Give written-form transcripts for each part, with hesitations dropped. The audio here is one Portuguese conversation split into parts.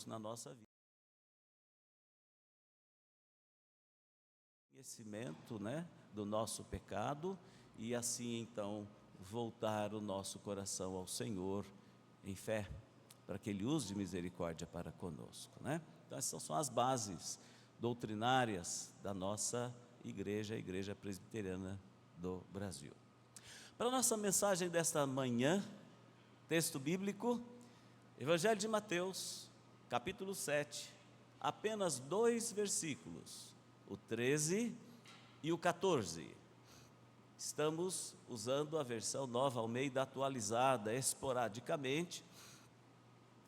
na nossa vida. Conhecimento, do nosso pecado e assim então voltar o nosso coração ao Senhor em fé, para que Ele use de misericórdia para conosco, Então essas são as bases doutrinárias da nossa igreja, a Igreja Presbiteriana do Brasil. Para a nossa mensagem desta manhã, texto bíblico, Evangelho de Mateus, capítulo 7, apenas 2 versículos, o 13 e o 14. Estamos usando a versão Nova Almeida atualizada esporadicamente,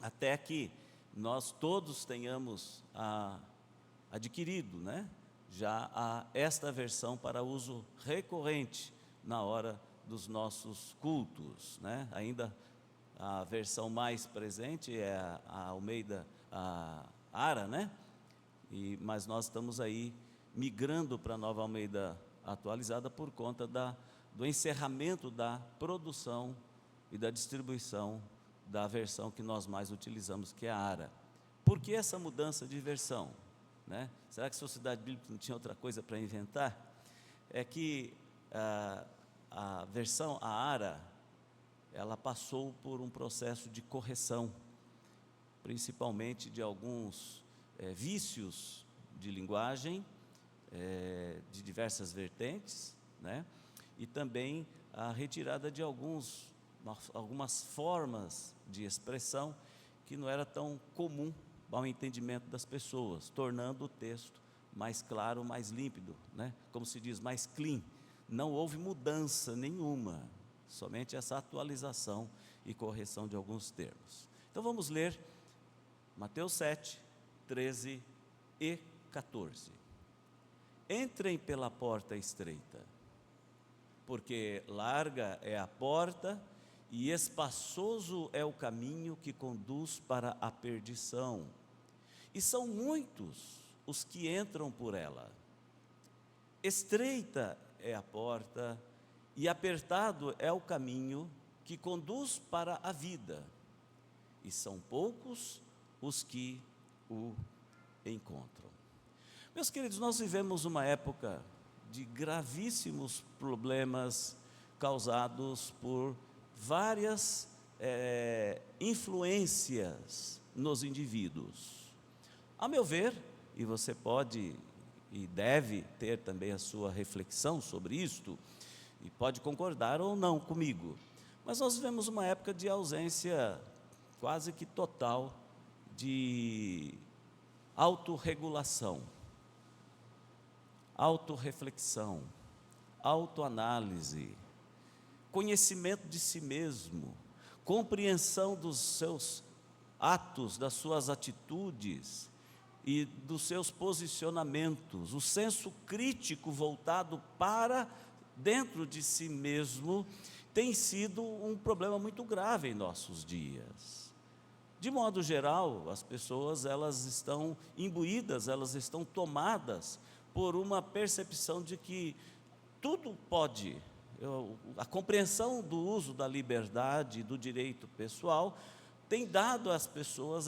até que nós todos tenhamos adquirido, já esta versão para uso recorrente na hora dos nossos cultos, Ainda a versão mais presente é a Almeida Ara, mas nós estamos aí migrando para a Nova Almeida atualizada por conta do encerramento da produção e da distribuição da versão que nós mais utilizamos, que é a Ara. Por que essa mudança de versão? Será que a Sociedade Bíblica não tinha outra coisa para inventar? É que a versão, a Ara, ela passou por um processo de correção, principalmente de alguns vícios de linguagem, de diversas vertentes, e também a retirada de algumas formas de expressão que não era tão comum ao entendimento das pessoas, tornando o texto mais claro, mais límpido, como se diz, mais clean. Não houve mudança nenhuma, somente essa atualização e correção de alguns termos. Então vamos ler Mateus 7, 13 e 14. Entrem pela porta estreita, porque larga é a porta e espaçoso é o caminho que conduz para a perdição, e são muitos os que entram por ela. Estreita é a porta e apertado é o caminho que conduz para a vida, e são poucos os que o encontram. Meus queridos, nós vivemos uma época de gravíssimos problemas causados por várias influências nos indivíduos. A meu ver, e você pode e deve ter também a sua reflexão sobre isto, e pode concordar ou não comigo, mas nós vivemos uma época de ausência quase que total de autorregulação, autorreflexão, autoanálise, conhecimento de si mesmo, compreensão dos seus atos, das suas atitudes e dos seus posicionamentos, o senso crítico voltado para dentro de si mesmo tem sido um problema muito grave em nossos dias. De modo geral, as pessoas elas estão imbuídas, elas estão tomadas por uma percepção de que tudo pode. A compreensão do uso da liberdade, do direito pessoal, tem dado às pessoas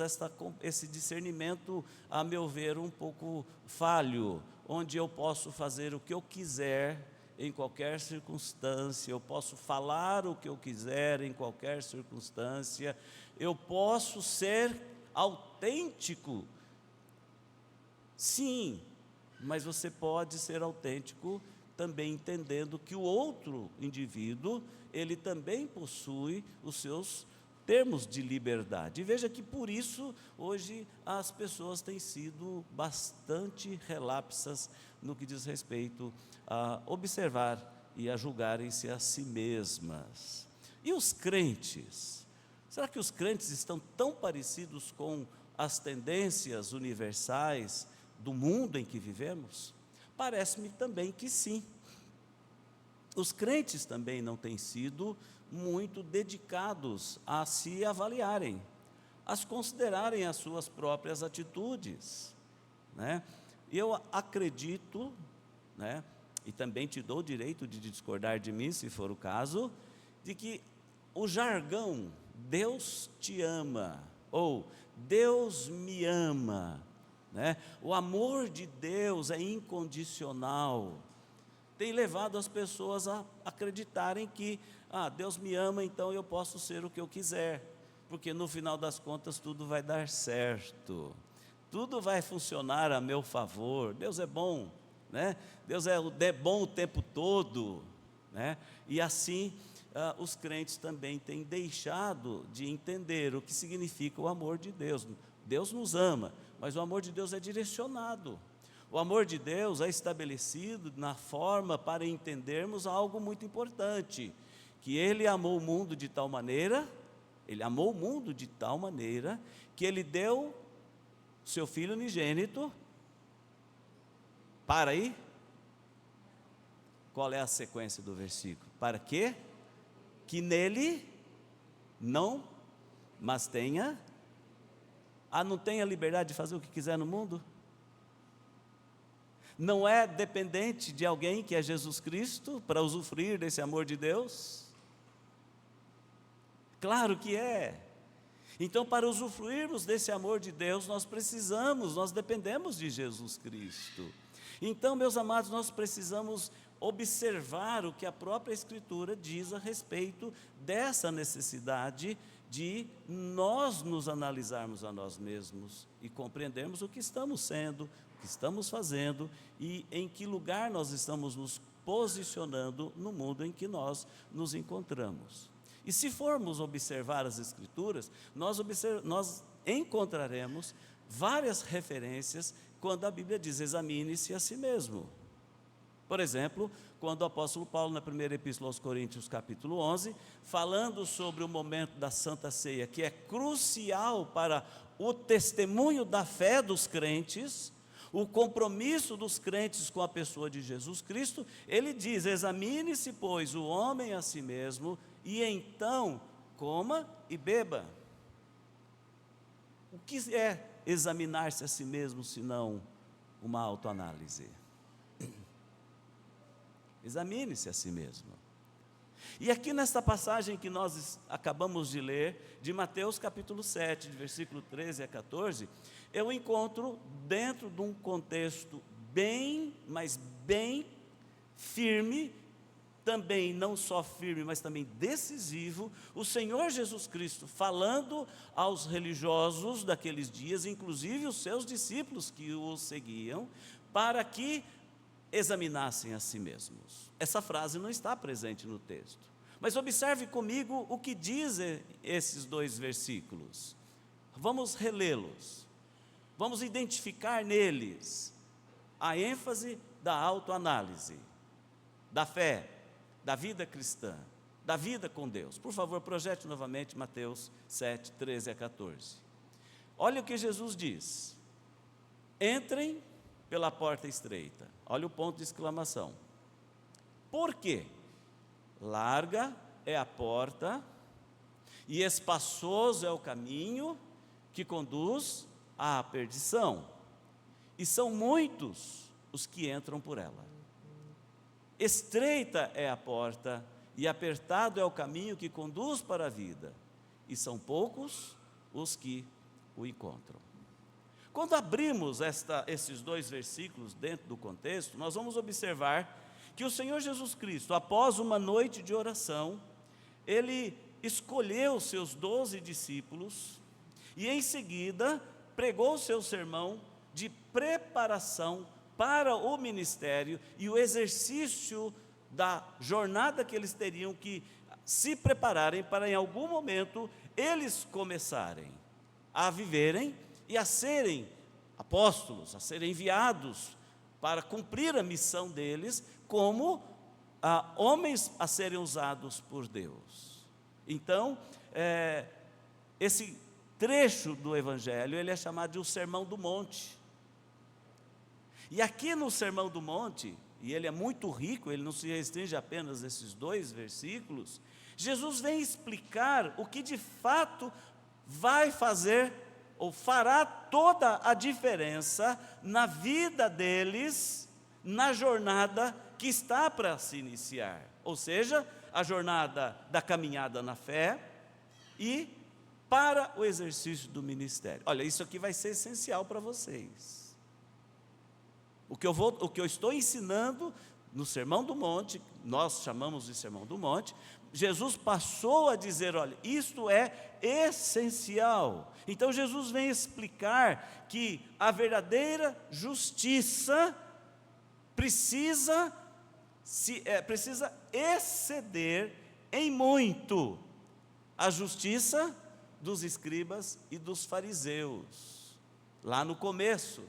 esse discernimento, a meu ver, um pouco falho, onde eu posso fazer o que eu quiser, em qualquer circunstância, eu posso falar o que eu quiser em qualquer circunstância, eu posso ser autêntico, sim, mas você pode ser autêntico também entendendo que o outro indivíduo, ele também possui os seus termos de liberdade. E veja que por isso, hoje, as pessoas têm sido bastante relapsas no que diz respeito a observar e a julgarem-se a si mesmas. E os crentes? Será que os crentes estão tão parecidos com as tendências universais do mundo em que vivemos? Parece-me também que sim. Os crentes também não têm sido muito dedicados a se avaliarem, a considerarem as suas próprias atitudes, Eu acredito, e também te dou o direito de discordar de mim, se for o caso, de que o jargão "Deus te ama" ou Deus me ama, né? O amor de Deus é incondicional. Tem levado as pessoas a acreditarem que Deus me ama, então eu posso ser o que eu quiser, porque no final das contas tudo vai dar certo, tudo vai funcionar a meu favor. Deus é bom, né? Deus é bom o tempo todo, né? E assim os crentes também têm deixado de entender o que significa o amor de Deus. Deus nos ama, mas o amor de Deus é direcionado. O amor de Deus é estabelecido na forma para entendermos algo muito importante, que Ele amou o mundo de tal maneira, que Ele deu seu Filho unigênito, para aí, qual é a sequência do versículo? Para quê? Que nele não, mas tenha, não tenha liberdade de fazer o que quiser no mundo? Não é dependente de alguém que é Jesus Cristo para usufruir desse amor de Deus? Claro que é. Então, para usufruirmos desse amor de Deus, nós dependemos de Jesus Cristo. Então, meus amados, nós precisamos observar o que a própria Escritura diz a respeito dessa necessidade de nós nos analisarmos a nós mesmos e compreendermos o que estamos sendo, o que estamos fazendo e em que lugar nós estamos nos posicionando no mundo em que nós nos encontramos. E se formos observar as Escrituras, nós encontraremos várias referências quando a Bíblia diz: examine-se a si mesmo. Por exemplo, quando o apóstolo Paulo, na primeira epístola aos Coríntios, capítulo 11, falando sobre o momento da Santa Ceia, que é crucial para o testemunho da fé dos crentes, o compromisso dos crentes com a pessoa de Jesus Cristo, ele diz: examine-se, pois, o homem a si mesmo, e então coma e beba. O que é examinar-se a si mesmo, senão uma autoanálise? Examine-se a si mesmo. E aqui nesta passagem que nós acabamos de ler, de Mateus capítulo 7, de versículo 13 a 14, eu encontro dentro de um contexto bem, mas bem firme, também não só firme, mas também decisivo, o Senhor Jesus Cristo falando aos religiosos daqueles dias, inclusive os seus discípulos que o seguiam, para que examinassem a si mesmos. Essa frase não está presente no texto, mas observe comigo o que dizem esses dois versículos. Vamos relê-los, vamos identificar neles a ênfase da autoanálise, da fé, da vida cristã, da vida com Deus. Por favor, projete novamente Mateus 7, 13 a 14. Olha o que Jesus diz: entrem pela porta estreita. Olha o ponto de exclamação. Por quê? Larga é a porta e espaçoso é o caminho que conduz à perdição, e são muitos os que entram por ela. Estreita é a porta e apertado é o caminho que conduz para a vida, e são poucos os que o encontram. Quando abrimos esses dois versículos dentro do contexto, nós vamos observar que o Senhor Jesus Cristo, após uma noite de oração, Ele escolheu os seus 12 discípulos e em seguida pregou o seu sermão de preparação para o ministério e o exercício da jornada que eles teriam que se prepararem para em algum momento eles começarem a viverem e a serem apóstolos, a serem enviados para cumprir a missão deles como homens a serem usados por Deus. Então, esse trecho do Evangelho, ele é chamado de o Sermão do Monte. E aqui no Sermão do Monte, e ele é muito rico, ele não se restringe apenas a esses dois versículos, Jesus vem explicar o que de fato vai fazer ou fará toda a diferença na vida deles, na jornada que está para se iniciar, ou seja, a jornada da caminhada na fé e para o exercício do ministério. Olha, isso aqui vai ser essencial para vocês. O que eu estou ensinando no Sermão do Monte, nós chamamos de Sermão do Monte, Jesus passou a dizer, olha, isto é essencial. Então Jesus vem explicar que a verdadeira justiça precisa exceder em muito a justiça dos escribas e dos fariseus. Lá no começo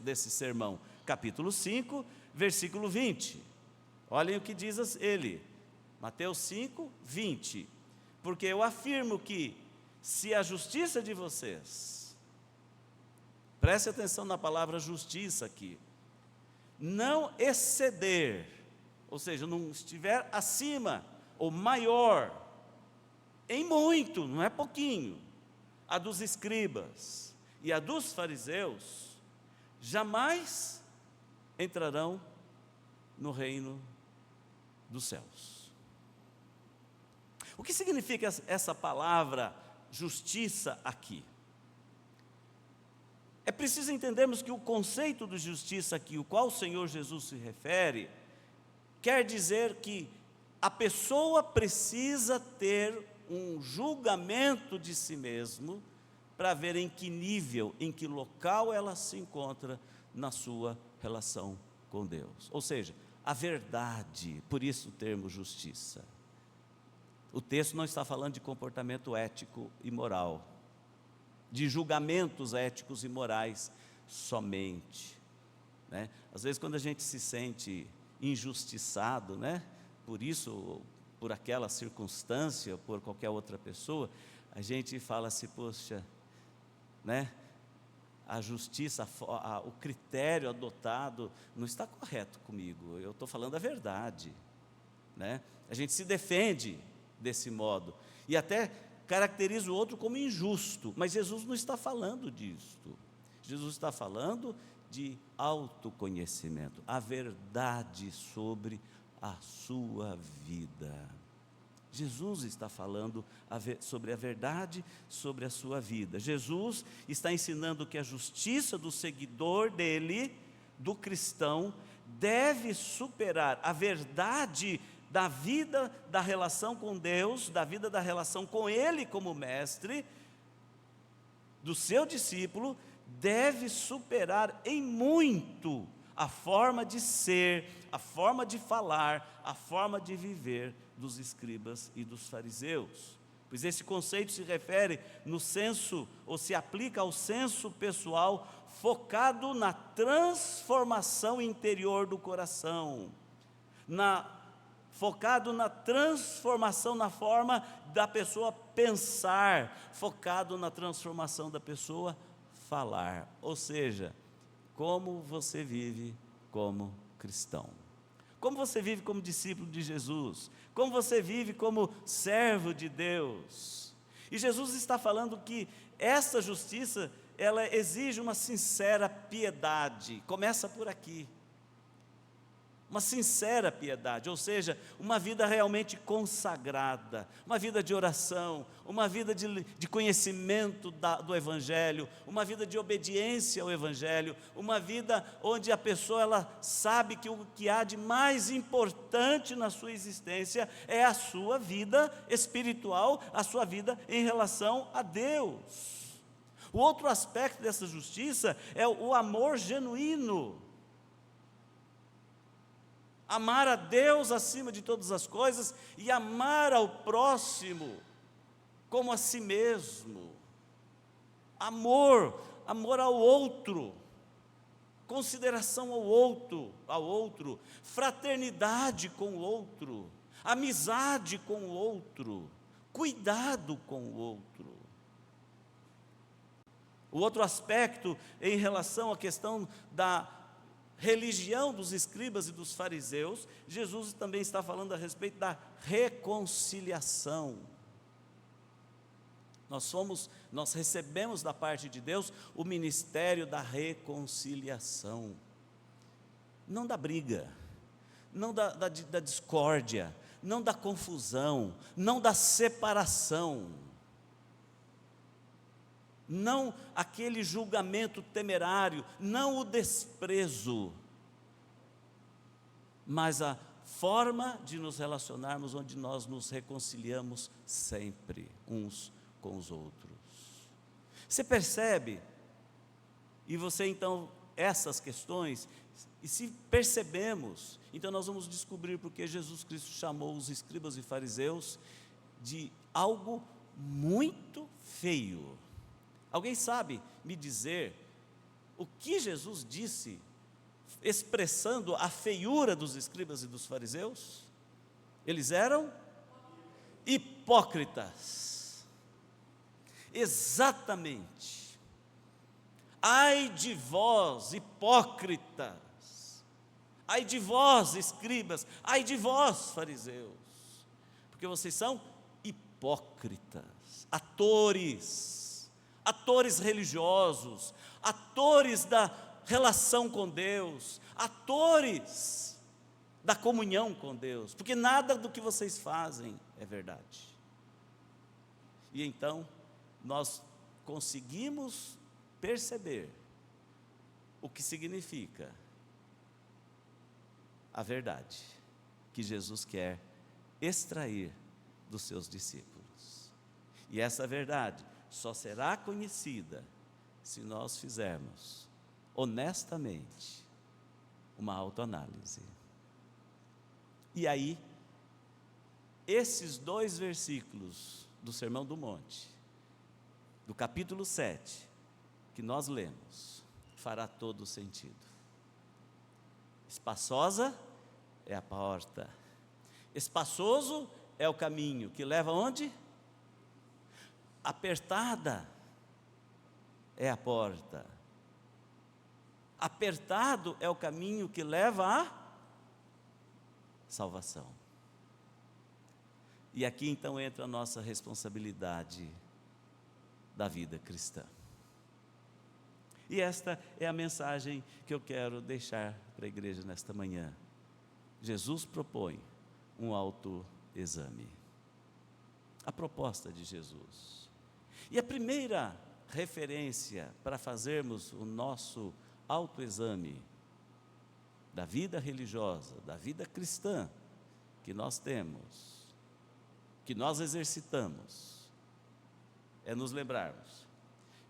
desse sermão, capítulo 5, versículo 20. Olhem o que diz ele, Mateus 5, 20. Porque eu afirmo que, se a justiça de vocês, preste atenção na palavra justiça aqui, não exceder, ou seja, não estiver acima ou maior, em muito, não é pouquinho, a dos escribas e a dos fariseus, jamais entrarão no reino dos céus. O que significa essa palavra justiça aqui? É preciso entendermos que o conceito de justiça aqui, o qual o Senhor Jesus se refere, quer dizer que a pessoa precisa ter um julgamento de si mesmo para ver em que nível, em que local ela se encontra na sua relação com Deus. Ou seja, a verdade, por isso o termo justiça. O texto não está falando de comportamento ético e moral, de julgamentos éticos e morais somente, né? Às vezes quando a gente se sente injustiçado, né, por isso, por aquela circunstância, por qualquer outra pessoa, a gente fala assim, poxa, né, a justiça, o critério adotado não está correto comigo, eu estou falando a verdade, né? A gente se defende desse modo, e até caracteriza o outro como injusto, mas Jesus não está falando disso. Jesus está falando de autoconhecimento, a verdade sobre a sua vida. Jesus está falando sobre a verdade sobre a sua vida. Jesus está ensinando que a justiça do seguidor dele, do cristão, deve superar a verdade da vida, da relação com Deus, da vida da relação com Ele como mestre, do seu discípulo, deve superar em muito a forma de ser, a forma de falar, a forma de viver dos escribas e dos fariseus. Pois esse conceito se refere no senso, ou se aplica ao senso pessoal, focado na transformação interior do coração, focado na transformação na forma da pessoa pensar, focado na transformação da pessoa falar, ou seja, como você vive como cristão, como você vive como discípulo de Jesus, como você vive como servo de Deus. E Jesus está falando que essa justiça, ela exige uma sincera piedade, começa por aqui. Uma sincera piedade, ou seja, uma vida realmente consagrada, uma vida de oração, uma vida de conhecimento do Evangelho, uma vida de obediência ao Evangelho, uma vida onde a pessoa ela sabe que o que há de mais importante na sua existência é a sua vida espiritual, a sua vida em relação a Deus. O outro aspecto dessa justiça é o amor genuíno. Amar a Deus acima de todas as coisas e amar ao próximo como a si mesmo. Amor ao outro, consideração ao outro, fraternidade com o outro, amizade com o outro, cuidado com o outro. O outro aspecto em relação à questão da religião dos escribas e dos fariseus, Jesus também está falando a respeito da reconciliação. Nós recebemos da parte de Deus o ministério da reconciliação, não da briga, não da discórdia, não da confusão, não da separação. não aquele julgamento temerário, não o desprezo, mas a forma de nos relacionarmos onde nós nos reconciliamos sempre uns com os outros. Você percebe? E você então, essas questões, e se percebemos, então nós vamos descobrir porque Jesus Cristo chamou os escribas e fariseus de algo muito feio. Alguém sabe me dizer o que Jesus disse, expressando a feiura dos escribas e dos fariseus? Eles eram hipócritas. Exatamente. Ai de vós, hipócritas. Ai de vós, escribas. Ai de vós, fariseus. Porque vocês são hipócritas, atores religiosos, atores da relação com Deus, atores da comunhão com Deus, porque nada do que vocês fazem é verdade. E então, nós conseguimos perceber o que significa a verdade que Jesus quer extrair dos seus discípulos. E essa verdade só será conhecida se nós fizermos honestamente uma autoanálise. E aí, esses 2 versículos do Sermão do Monte, do capítulo 7, que nós lemos, fará todo o sentido. Espaçosa é a porta, espaçoso é o caminho que leva aonde? Apertada é a porta, apertado é o caminho que leva à salvação. E aqui então entra a nossa responsabilidade da vida cristã. E esta é a mensagem que eu quero deixar para a igreja nesta manhã. Jesus propõe um autoexame. A proposta de Jesus. E a primeira referência para fazermos o nosso autoexame da vida religiosa, da vida cristã que nós temos, que nós exercitamos, é nos lembrarmos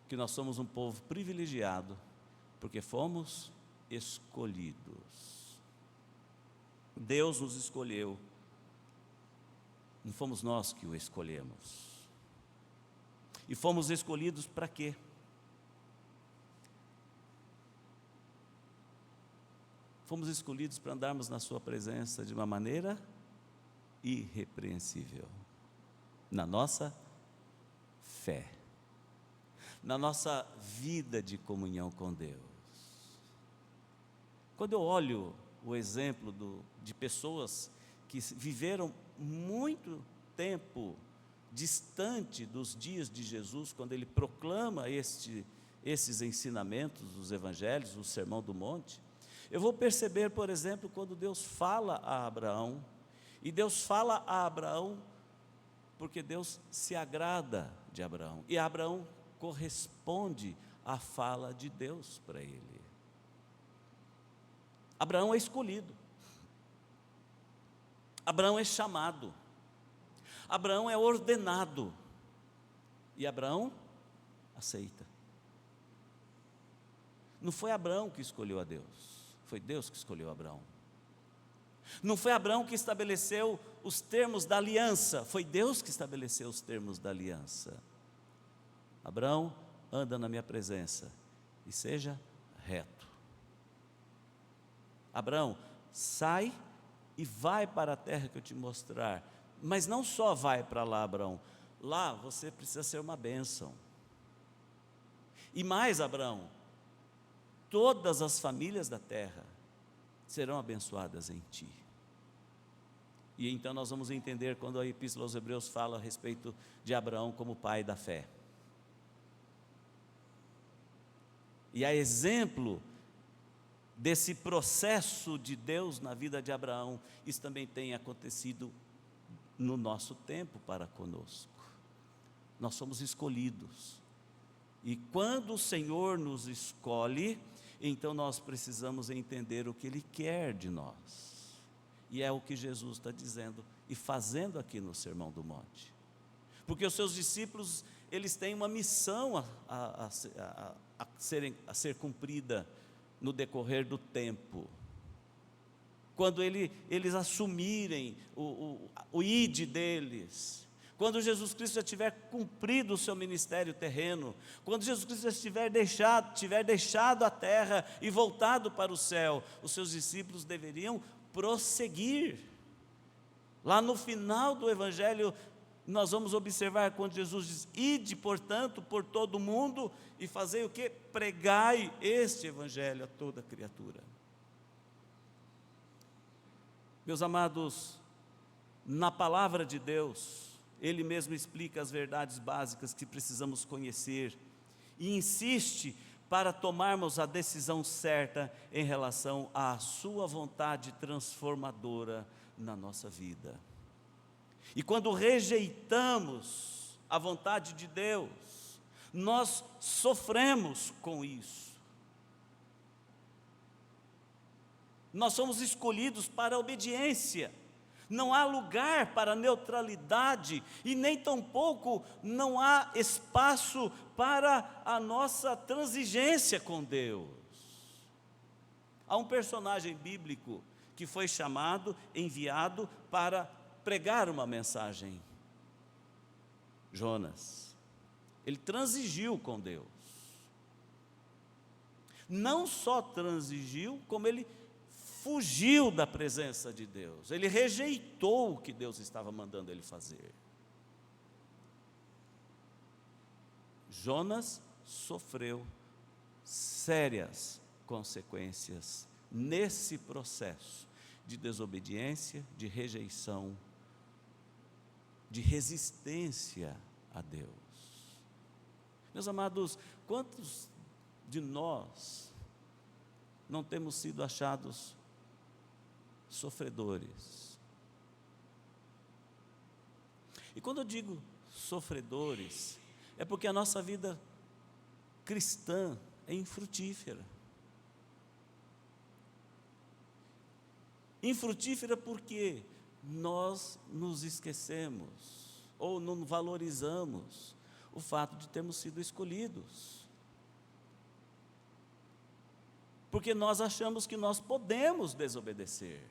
que nós somos um povo privilegiado, porque fomos escolhidos. Deus nos escolheu, não fomos nós que o escolhemos. E fomos escolhidos para quê? Fomos escolhidos para andarmos na sua presença de uma maneira irrepreensível, na nossa fé, na nossa vida de comunhão com Deus. Quando eu olho o exemplo de pessoas que viveram muito tempo distante dos dias de Jesus, quando ele proclama esses ensinamentos dos evangelhos, o Sermão do Monte, eu vou perceber, por exemplo, quando Deus fala a Abraão, e Deus fala a Abraão porque Deus se agrada de Abraão, e Abraão corresponde à fala de Deus para ele. Abraão é escolhido, Abraão é chamado, Abraão é ordenado, e Abraão aceita. Não foi Abraão que escolheu a Deus, foi Deus que escolheu Abraão. Não foi Abraão que estabeleceu os termos da aliança, foi Deus que estabeleceu os termos da aliança. Abraão, anda na minha presença e seja reto. Abraão, sai e vai para a terra que eu te mostrar. Mas não só vai para lá, Abraão, lá você precisa ser uma bênção. E mais, Abraão, todas as famílias da terra serão abençoadas em ti. E então nós vamos entender quando a Epístola aos Hebreus fala a respeito de Abraão como pai da fé. E a exemplo desse processo de Deus na vida de Abraão, isso também tem acontecido no nosso tempo para conosco. Nós somos escolhidos, E quando o Senhor nos escolhe, então nós precisamos entender o que Ele quer de nós. E é o que Jesus está dizendo e fazendo aqui no Sermão do Monte. Porque os seus discípulos, eles têm uma missão a ser cumprida no decorrer do tempo. Quando eles assumirem o ide deles, quando Jesus Cristo já tiver cumprido o seu ministério terreno, quando Jesus Cristo já tiver deixado a terra e voltado para o céu, os seus discípulos deveriam prosseguir. Lá no final do Evangelho, nós vamos observar quando Jesus diz: ide, portanto, por todo o mundo e fazei o quê? Pregai este Evangelho a toda criatura. Meus amados, na palavra de Deus, Ele mesmo explica as verdades básicas que precisamos conhecer e insiste para tomarmos a decisão certa em relação à sua vontade transformadora na nossa vida. E quando rejeitamos a vontade de Deus, nós sofremos com isso. Nós somos escolhidos para a obediência. Não há lugar para neutralidade e nem tampouco não há espaço para a nossa transigência com Deus. Há um personagem bíblico que foi chamado, enviado para pregar uma mensagem. Jonas. Ele transigiu com Deus. Não só transigiu, como ele fugiu da presença de Deus. Ele rejeitou o que Deus estava mandando ele fazer. Jonas sofreu sérias consequências nesse processo de desobediência, de rejeição, de resistência a Deus. Meus amados, quantos de nós não temos sido achados sofredores? E quando eu digo sofredores, é porque a nossa vida cristã é infrutífera. Infrutífera porque nós nos esquecemos ou não valorizamos o fato de termos sido escolhidos. Porque nós achamos que nós podemos desobedecer,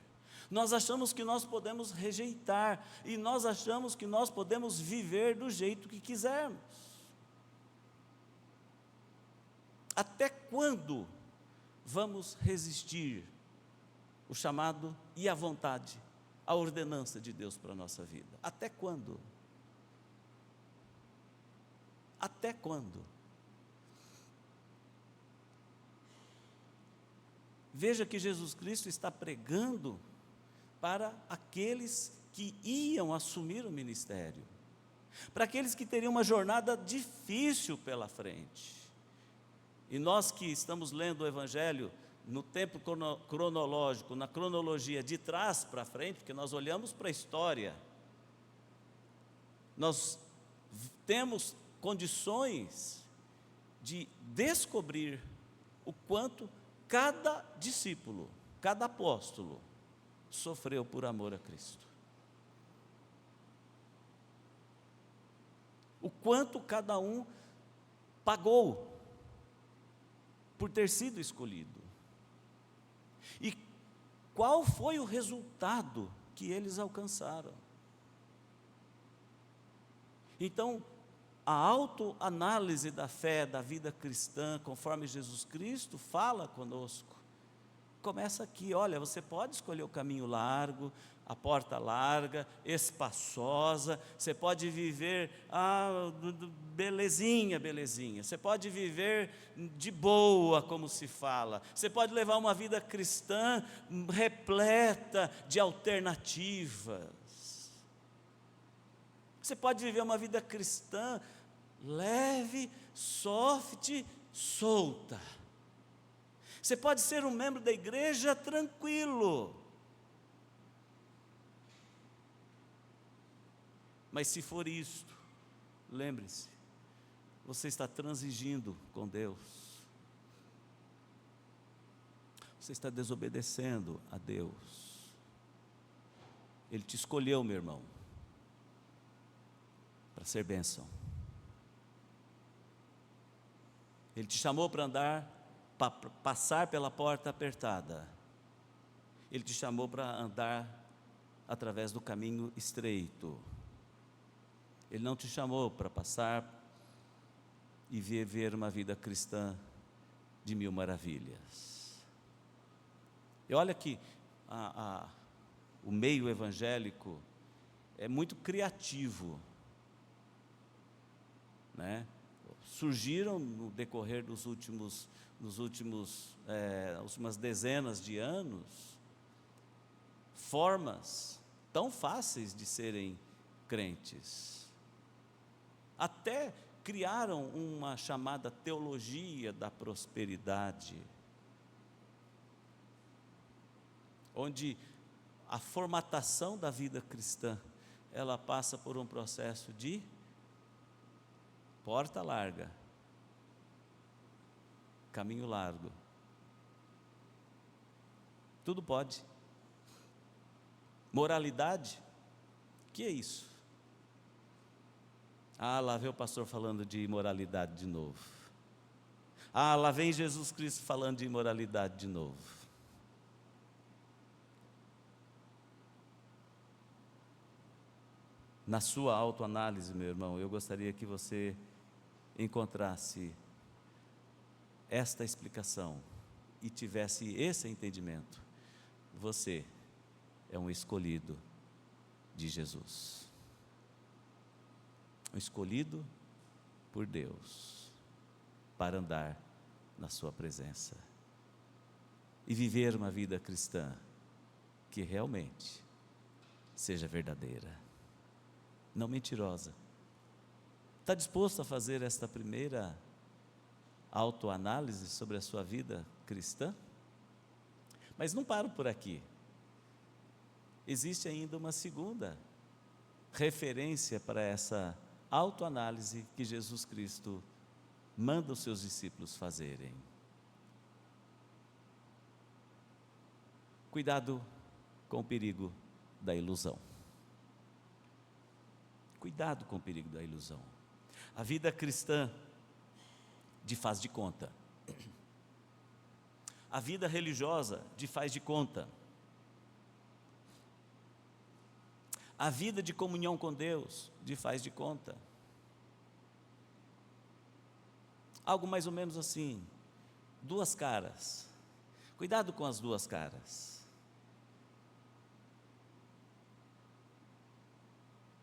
nós achamos que nós podemos rejeitar, e nós achamos que nós podemos viver do jeito que quisermos. Até quando vamos resistir o chamado e a vontade, a ordenança de Deus para a nossa vida? Até quando? Até quando? Veja que Jesus Cristo está pregando para aqueles que iam assumir o ministério, para aqueles que teriam uma jornada difícil pela frente. E nós que estamos lendo o Evangelho no tempo cronológico, na cronologia de trás para frente, porque nós olhamos para a história, nós temos condições de descobrir o quanto cada discípulo, cada apóstolo sofreu por amor a Cristo. O quanto cada um pagou por ter sido escolhido. E qual foi o resultado que eles alcançaram? Então, a autoanálise da fé, da vida cristã, conforme Jesus Cristo fala conosco, começa aqui. Olha, você pode escolher o caminho largo, a porta larga, espaçosa, você pode viver, belezinha, você pode viver de boa, como se fala, você pode levar uma vida cristã repleta de alternativas, você pode viver uma vida cristã leve, soft, solta, você pode ser um membro da igreja tranquilo. Mas se for isto, lembre-se, você está transigindo com Deus. Você está desobedecendo a Deus. Ele te escolheu, meu irmão, para ser bênção. Ele te chamou para andar, para passar pela porta apertada. Ele te chamou para andar através do caminho estreito. Ele não te chamou para passar e viver uma vida cristã de mil maravilhas. E olha que o meio evangélico é muito criativo, né? Surgiram no decorrer das últimas dezenas de anos, formas tão fáceis de serem crentes. Até criaram uma chamada teologia da prosperidade, onde a formatação da vida cristã, ela passa por um processo de porta larga, caminho largo. Tudo pode. Moralidade, que é isso? Lá vem o pastor falando de imoralidade de novo. Lá vem Jesus Cristo falando de imoralidade de novo. Na sua autoanálise, meu irmão, eu gostaria que você encontrasse esta explicação e tivesse esse entendimento. Você é um escolhido de Jesus. Um escolhido por Deus para andar na sua presença e viver uma vida cristã que realmente seja verdadeira, não mentirosa. Está disposto a fazer esta primeira autoanálise sobre a sua vida cristã? Mas não paro por aqui. Existe ainda uma segunda referência para essa autoanálise que Jesus Cristo manda os seus discípulos fazerem. Cuidado com o perigo da ilusão. Cuidado com o perigo da ilusão. A vida cristã de faz de conta. A vida religiosa de faz de conta. A vida de comunhão com Deus de faz de conta. Algo mais ou menos assim, duas caras. Cuidado com as duas caras.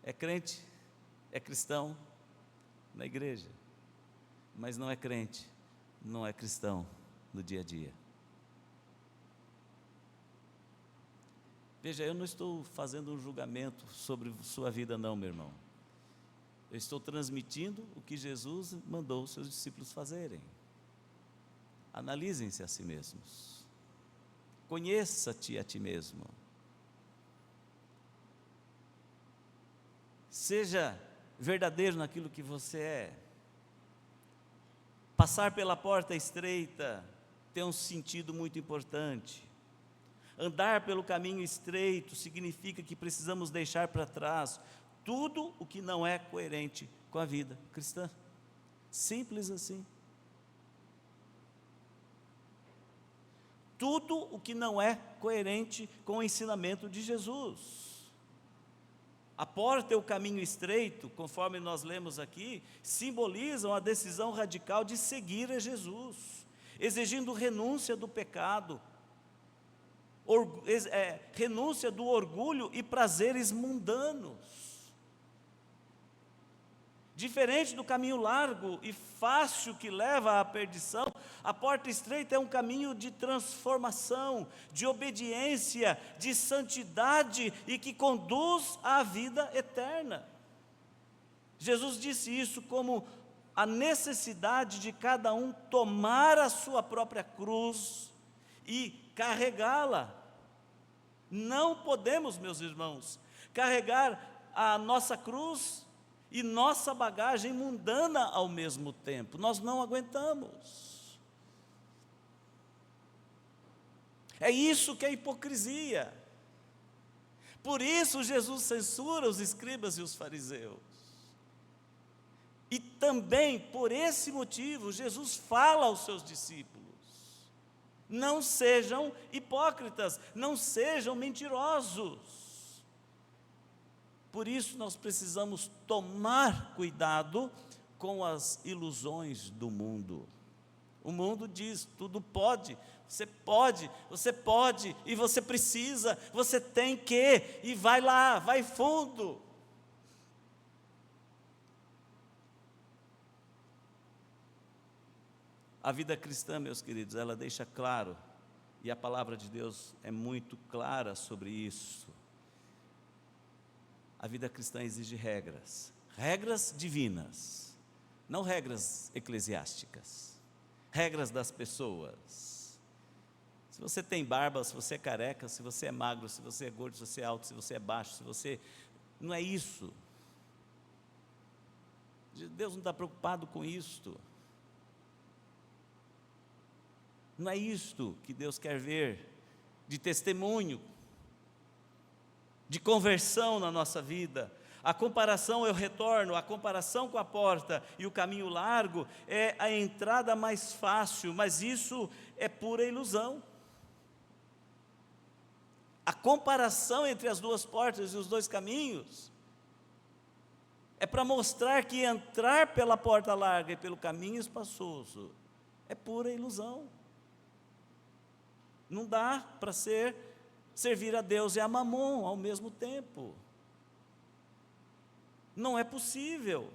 É crente, é cristão na igreja, mas não é crente, não é cristão no dia a dia. Veja, eu não estou fazendo um julgamento sobre sua vida não, meu irmão. Eu estou transmitindo o que Jesus mandou os seus discípulos fazerem. Analisem-se a si mesmos. Conheça-te a ti mesmo. Seja verdadeiro naquilo que você é. Passar pela porta estreita tem um sentido muito importante. Andar pelo caminho estreito significa que precisamos deixar para trás tudo o que não é coerente com a vida cristã. Simples assim. Tudo o que não é coerente com o ensinamento de Jesus. A porta e o caminho estreito, conforme nós lemos aqui, simbolizam a decisão radical de seguir a Jesus, exigindo renúncia do pecado, renúncia do orgulho e prazeres mundanos. Diferente do caminho largo e fácil que leva à perdição, a porta estreita é um caminho de transformação, de obediência, de santidade e que conduz à vida eterna. Jesus disse isso como a necessidade de cada um tomar a sua própria cruz e carregá-la. Não podemos, meus irmãos, carregar a nossa cruz e nossa bagagem mundana ao mesmo tempo. Nós não aguentamos. É isso que é hipocrisia. Por isso Jesus censura os escribas e os fariseus. E também por esse motivo Jesus fala aos seus discípulos: não sejam hipócritas, não sejam mentirosos. Por isso nós precisamos tomar cuidado com as ilusões do mundo. O mundo diz: tudo pode, e você precisa, você tem que, e vai lá, vai fundo. A vida cristã, meus queridos, ela deixa claro, e a palavra de Deus é muito clara sobre isso. A vida cristã exige regras, regras divinas, não regras eclesiásticas, regras das pessoas. Se você tem barba, se você é careca, se você é magro, se você é gordo, se você é alto, se você é baixo, se você... Não é isso. Deus não está preocupado com isto. Não é isto que Deus quer ver, de testemunho, de conversão na nossa vida. A comparação, eu retorno, a comparação com a porta e o caminho largo é a entrada mais fácil, mas isso é pura ilusão. A comparação entre as duas portas e os dois caminhos é para mostrar que entrar pela porta larga e pelo caminho espaçoso é pura ilusão. Não dá para servir a Deus e a Mamon ao mesmo tempo. Não é possível.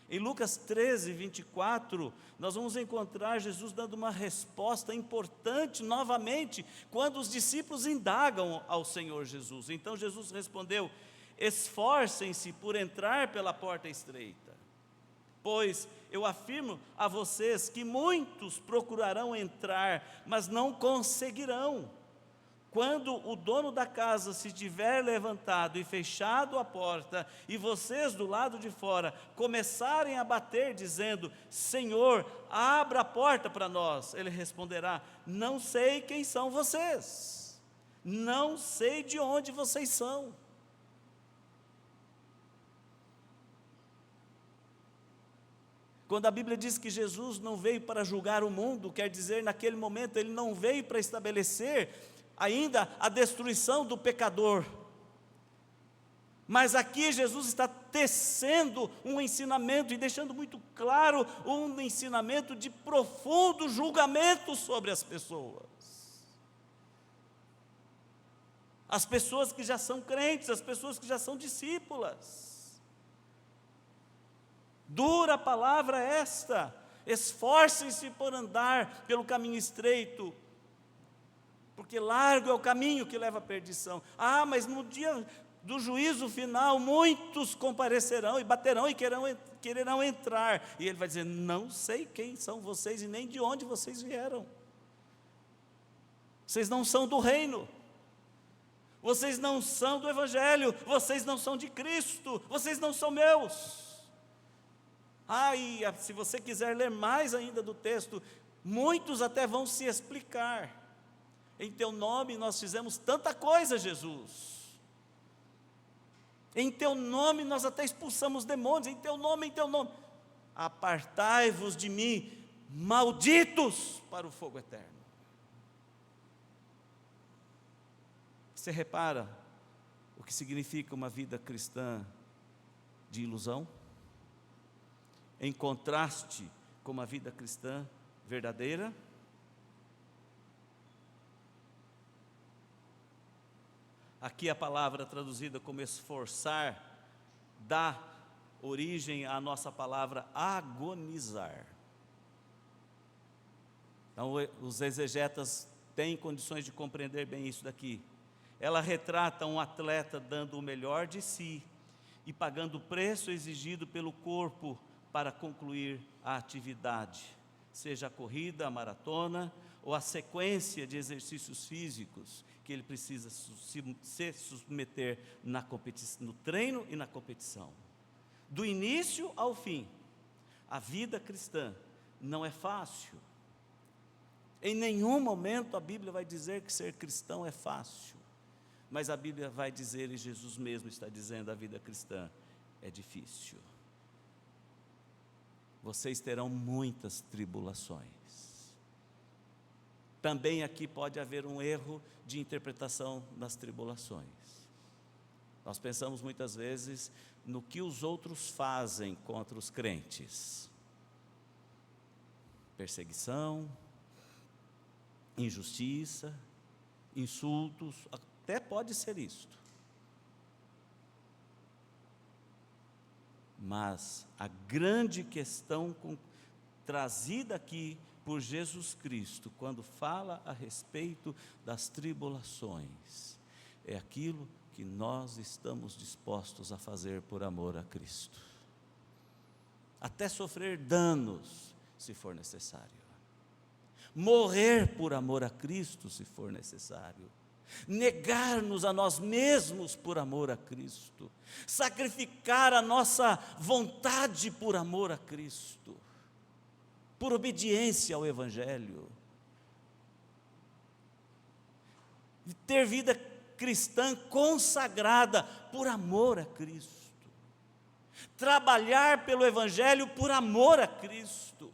Em Lucas 13, 24, nós vamos encontrar Jesus dando uma resposta importante novamente, quando os discípulos indagam ao Senhor Jesus. Então Jesus respondeu: esforcem-se por entrar pela porta estreita, pois eu afirmo a vocês que muitos procurarão entrar, mas não conseguirão. Quando o dono da casa se tiver levantado e fechado a porta, e vocês do lado de fora começarem a bater, dizendo: Senhor, abra a porta para nós, ele responderá: não sei quem são vocês, não sei de onde vocês são. Quando a Bíblia diz que Jesus não veio para julgar o mundo, quer dizer, naquele momento, ele não veio para estabelecer ainda a destruição do pecador. Mas aqui Jesus está tecendo um ensinamento e deixando muito claro um ensinamento de profundo julgamento sobre as pessoas. As pessoas que já são crentes, as pessoas que já são discípulas. Dura palavra esta: esforcem-se por andar pelo caminho estreito, porque largo é o caminho que leva à perdição. Ah, mas no dia do juízo final, muitos comparecerão e baterão e quererão entrar. E ele vai dizer: não sei quem são vocês e nem de onde vocês vieram. Vocês não são do reino. Vocês não são do Evangelho. Vocês não são de Cristo. Vocês não são meus. E se você quiser ler mais ainda do texto, muitos até vão se explicar. Em teu nome nós fizemos tanta coisa, Jesus. Em teu nome nós até expulsamos demônios. Em teu nome. Apartai-vos de mim, malditos, para o fogo eterno. Você repara o que significa uma vida cristã de ilusão? Em contraste com uma vida cristã verdadeira? Aqui a palavra traduzida como esforçar dá origem à nossa palavra agonizar. Então os exegetas têm condições de compreender bem isso daqui. Ela retrata um atleta dando o melhor de si e pagando o preço exigido pelo corpo para concluir a atividade, seja a corrida, a maratona ou a sequência de exercícios físicos que ele precisa se submeter no treino e na competição. do início ao fim. A vida cristã não é fácil. Em nenhum momento a Bíblia vai dizer que ser cristão é fácil. Mas a Bíblia vai dizer, e Jesus mesmo está dizendo, a vida cristã é difícil. Vocês terão muitas tribulações. Também aqui pode haver um erro de interpretação das tribulações. Nós pensamos muitas vezes no que os outros fazem contra os crentes. Perseguição, injustiça, insultos, até pode ser isto. Mas a grande questão trazida aqui por Jesus Cristo, quando fala a respeito das tribulações, é aquilo que nós estamos dispostos a fazer por amor a Cristo. Até sofrer danos, se for necessário. Morrer por amor a Cristo, se for necessário. Negar-nos a nós mesmos por amor a Cristo. Sacrificar a nossa vontade por amor a Cristo. Por obediência ao Evangelho. Ter vida cristã consagrada por amor a Cristo. Trabalhar pelo Evangelho por amor a Cristo.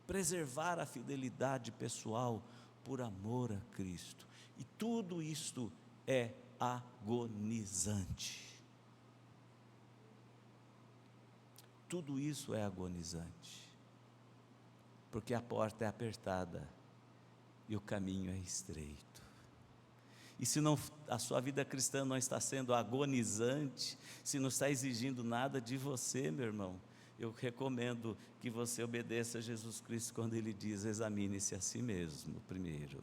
Preservar a fidelidade pessoal por amor a Cristo. E tudo isto é agonizante. Tudo isso é agonizante. Porque a porta é apertada e o caminho é estreito. E se não, a sua vida cristã não está sendo agonizante, se não está exigindo nada de você, meu irmão, eu recomendo que você obedeça a Jesus Cristo quando Ele diz: examine-se a si mesmo primeiro.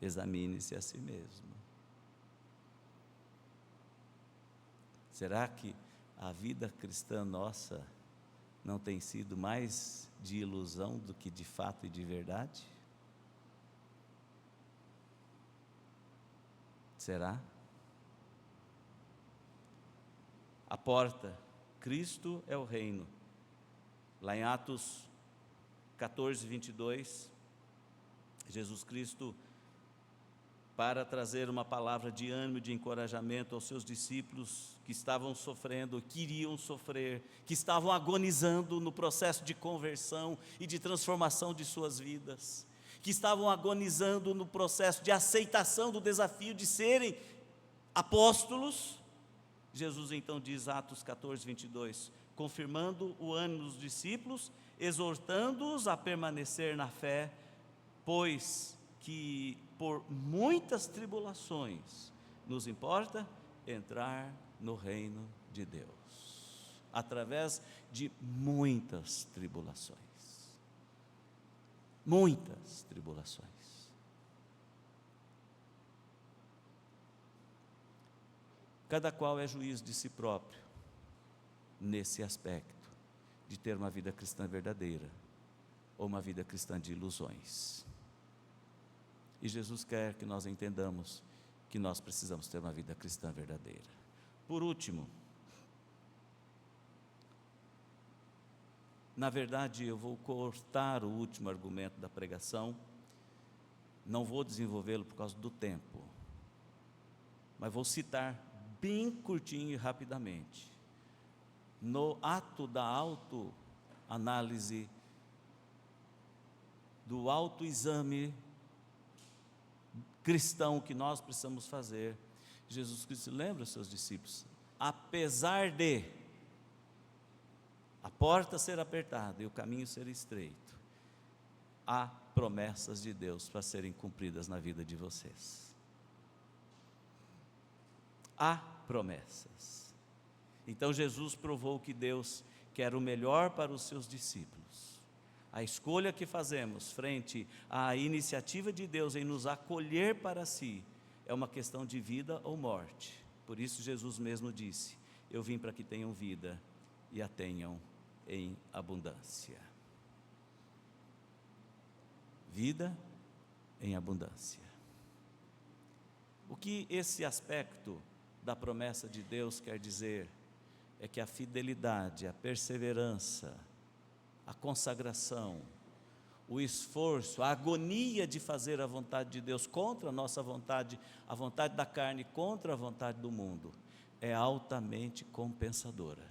Examine-se a si mesmo. Será que a vida cristã nossa não tem sido mais de ilusão do que de fato e de verdade? Será? A porta, Cristo é o reino. Lá em Atos 14, 22, Jesus Cristo, para trazer uma palavra de ânimo, de encorajamento aos seus discípulos que estavam sofrendo, queriam sofrer, que estavam agonizando no processo de conversão e de transformação de suas vidas, que estavam agonizando no processo de aceitação do desafio de serem apóstolos. Jesus então diz, Atos 14, 22, confirmando o ânimo dos discípulos, exortando-os a permanecer na fé, pois que por muitas tribulações nos importa entrar no reino de Deus, através de muitas tribulações. Muitas tribulações. Cada qual é juiz de si próprio, nesse aspecto, de ter uma vida cristã verdadeira, ou uma vida cristã de ilusões. E Jesus quer que nós entendamos que nós precisamos ter uma vida cristã verdadeira. Por último, na verdade eu vou cortar o último argumento da pregação, não vou desenvolvê-lo por causa do tempo, mas vou citar bem curtinho e rapidamente. No ato da autoanálise, do autoexame cristão que nós precisamos fazer, Jesus Cristo lembra os seus discípulos, apesar de a porta ser apertada e o caminho ser estreito, há promessas de Deus para serem cumpridas na vida de vocês. Há promessas. Então Jesus provou que Deus quer o melhor para os seus discípulos. A escolha que fazemos frente à iniciativa de Deus em nos acolher para si, é uma questão de vida ou morte. Por isso Jesus mesmo disse, eu vim para que tenham vida e a tenham em abundância. Vida em abundância. O que esse aspecto da promessa de Deus quer dizer? é que a fidelidade, a perseverança, a consagração, o esforço, a agonia de fazer a vontade de Deus contra a nossa vontade, a vontade da carne contra a vontade do mundo, é altamente compensadora.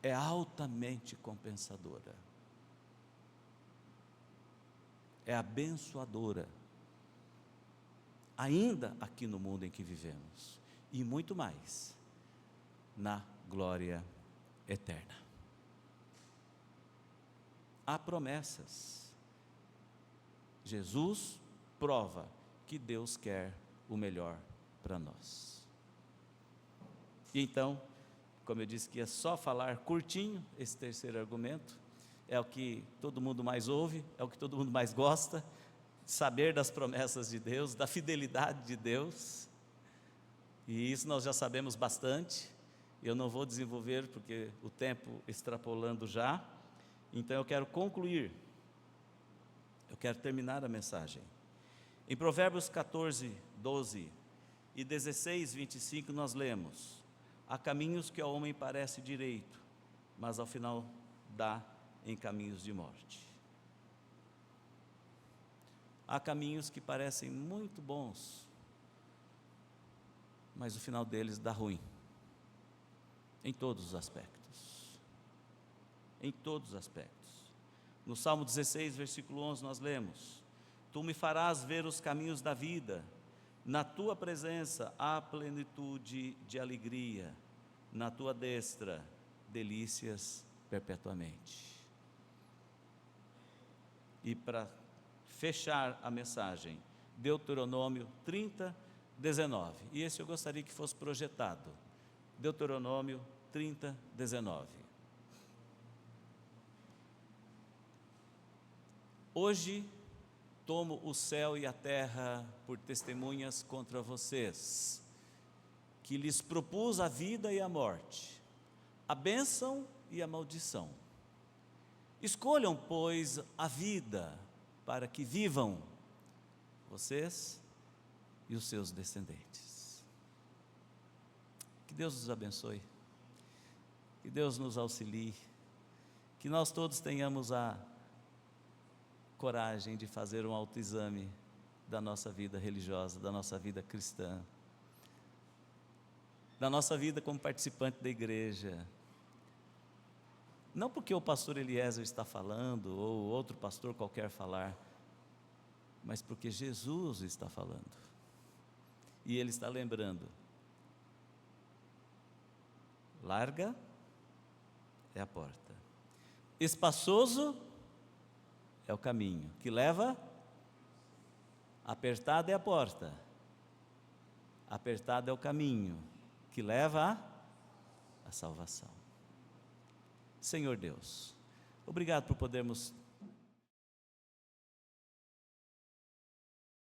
É altamente compensadora. É abençoadora. Ainda aqui no mundo em que vivemos. E muito mais na glória eterna. Há promessas. Jesus prova que Deus quer o melhor para nós. E então, como eu disse que é só falar curtinho, esse terceiro argumento, é o que todo mundo mais ouve, é o que todo mundo mais gosta, saber das promessas de Deus, da fidelidade de Deus, e isso nós já sabemos bastante, eu não vou desenvolver porque o tempo extrapolando já, então eu quero concluir, eu quero terminar a mensagem. Em Provérbios 14, 12 e 16, 25 nós lemos: há caminhos que ao homem parece direito, mas ao final dá em caminhos de morte. Há caminhos que parecem muito bons, mas o final deles dá ruim, em todos os aspectos. Em todos os aspectos. No Salmo 16, versículo 11 nós lemos: tu me farás ver os caminhos da vida, na tua presença há plenitude de alegria, na tua destra delícias perpetuamente. E para fechar a mensagem, Deuteronômio 30, 19, e esse eu gostaria que fosse projetado, Deuteronômio 30, 19. Hoje tomo o céu e a terra por testemunhas contra vocês, que lhes propus a vida e a morte, a bênção e a maldição. Escolham, pois, a vida, para que vivam vocês e os seus descendentes. Que Deus nos abençoe, que Deus nos auxilie, que nós todos tenhamos a coragem de fazer um autoexame da nossa vida religiosa, da nossa vida cristã, da nossa vida como participante da igreja. Não porque o pastor Eliezer está falando, ou outro pastor qualquer falar, mas porque Jesus está falando. E Ele está lembrando: larga é a porta, espaçoso é o caminho que leva, apertada é a porta, apertado é o caminho que leva à salvação. Senhor Deus, obrigado por podermos